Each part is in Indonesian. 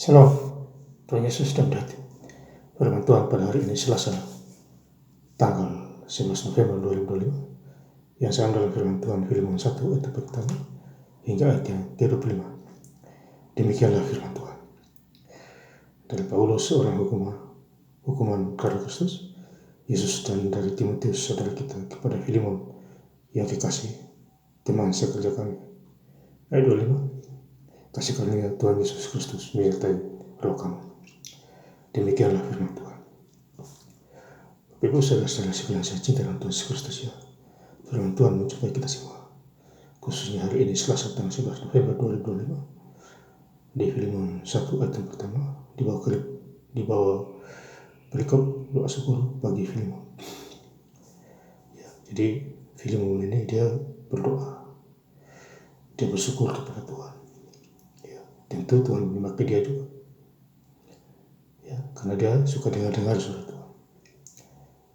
Shalom, Tuhan Yesus dan hati. Firman Tuhan pada hari ini Selasa, tanggal 11 November 2025, yang saya ambil dalam firman Tuhan Filemon 1 ayat pertama hingga ayat yang ke-25. Demikianlah firman Tuhan. Dari Paulus, seorang hukuman karena Kristus Yesus, dan dari Timotius saudara kita, kepada Filemon yang kekasih, teman sekerja kami. Ayat 25. Kasih karunia Tuhan Yesus Kristus menyertai roh kamu. Demikianlah firman Tuhan. Ibu saudara-saudara sekalian saya cinta dalam Tuhan Yesus Kristus, ya. Firman Tuhan mencapai kita semua, khususnya hari ini Selasa tanggal 11 November 2025, di Filemon 1 ayat yang pertama, di bawah perikop doa syukur bagi Filemon. Ya, jadi Filemon ini dia berdoa, dia bersyukur kepada Tuhan. Tentu Tuhan memakai dia juga, ya, karena dia suka dengar suara Tuhan.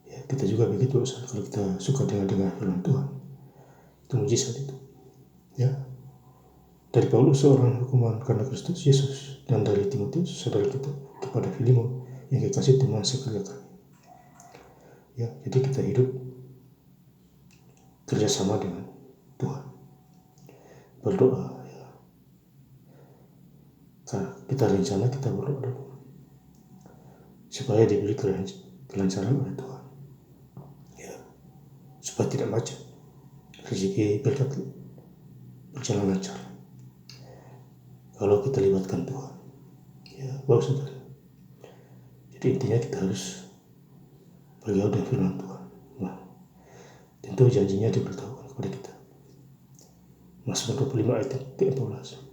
Ya, kita juga begitu, kalau kita suka dengar firman Tuhan, itu mujizat itu. Ya, dari Paulus, seorang hukuman karena Kristus Yesus, dan dari Timotius saudara kita, kepada Filemon yang kekasih, teman sekerja kami. Ya, jadi kita hidup kerjasama dengan Tuhan, berdoa. Kita rencana, kita berdoa dulu supaya diberi kelancaran oleh Tuhan, ya, supaya tidak macet, rezeki berjalan lancar kalau kita libatkan Tuhan, ya, bagus saudara. Jadi intinya kita harus bergaul dengan firman Tuhan. Nah, tentu janjinya diberitahukan kepada kita. Mazmur 25 ayat ke-14.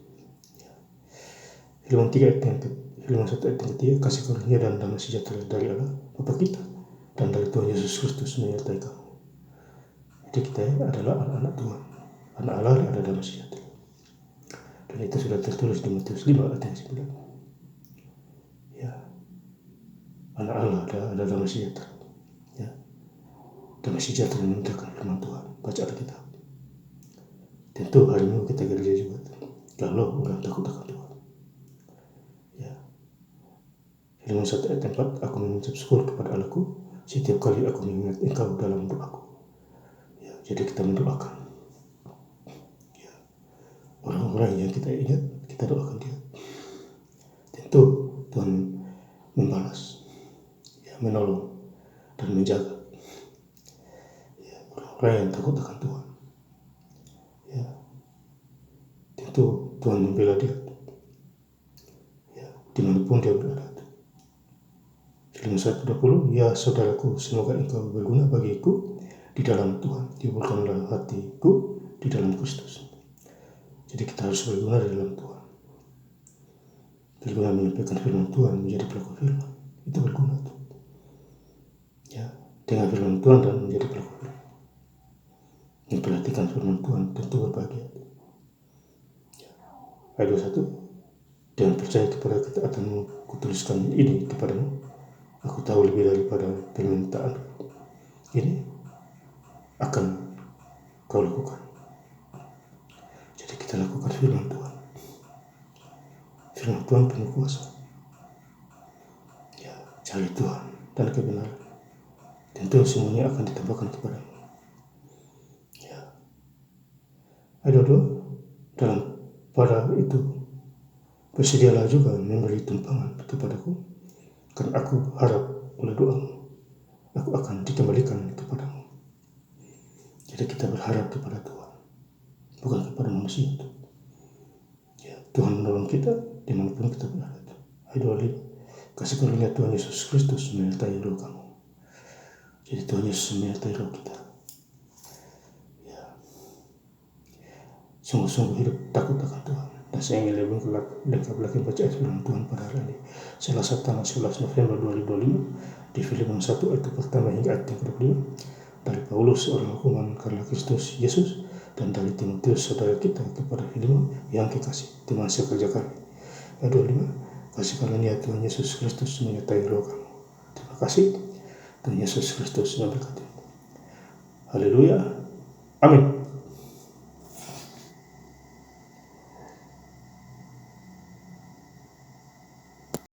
Filemon 1 ayat yang ketiga, kasih karunia dan damai sejahtera dari Allah Bapa kita dan dari Tuhan Yesus Kristus menyertai kamu. Jadi kita adalah anak-anak Tuhan, anak Allah, ada damai sejahtera. Dan itu sudah tertulis di Matius 5 ayat yang 9. Ya, anak Allah ada damai sejahtera. Ya, damai sejahtera menunjukkan firman Tuhan. Baca Alkitab. Tentu hari Minggu kita gereja juga. Kalau orang takut akan Tuhan. Filemon 1 ayat 4, aku mengucap syukur kepada Allahku setiap kali aku mengingat engkau dalam doaku. Ya, jadi kita mendoakan, ya, orang-orang yang kita ingat, kita doakan dia. Tentu Tuhan membalas, ya, menolong dan menjaga, ya, orang-orang yang takut akan Tuhan. Ya, tentu Tuhan membela dia, ya, dimanapun dia berada. Filemon 1:20, ya saudaraku, semoga engkau berguna bagiku di dalam Tuhan, timbulkanlah hatiku di dalam Kristus. Jadi kita harus berguna di dalam Tuhan, berguna menyampaikan firman Tuhan, menjadi pelaku firman, itu berguna tuh. Ya, dengar firman Tuhan dan menjadi pelaku firman, memperhatikan firman Tuhan, tentu berbahagia. Ya. Ayat 21, dengan percaya kepada ketaatanmu, kutuliskan ini kepadamu. Aku tahu lebih daripada permintaan ini akan kau lakukan. Jadi kita lakukan firman Tuhan. Firman Tuhan penuh kuasa. Ya, cari Tuhan dan kebenaran. Tentu semuanya akan ditambahkan kepadamu. Ya. Ayat 22, dalam pada itu bersedialah juga memberi tumpangan kepadaku, karena aku harap oleh doamu aku akan dikembalikan kepadamu. Jadi kita berharap kepada Tuhan, bukan kepada manusia. Ya, Tuhan menolong kita dimanapun kita berada. Ayat 25, kasih karunia Tuhan Yesus Kristus menyertai roh kamu. Jadi Tuhan Yesus menyertai roh kita. Ya, sungguh-sungguh hidup takut akan Tuhan. Dan saya ingin lebih lengkap lagi baca firman Tuhan pada hari ini, Selasa tanggal 11 November 2025, di Filemon 1 ayat pertama hingga ayat yang ke-25, dari Paulus, seorang hukuman karena Kristus Yesus, dan dari Timotius saudara kita, kepada Filemon yang kekasih, teman sekerja kami. Ayat 25, kasih karunia Tuhan Yesus Kristus menyertai roh kamu. Terima kasih. Tuhan Yesus Kristus memberkati. Haleluya. Amin.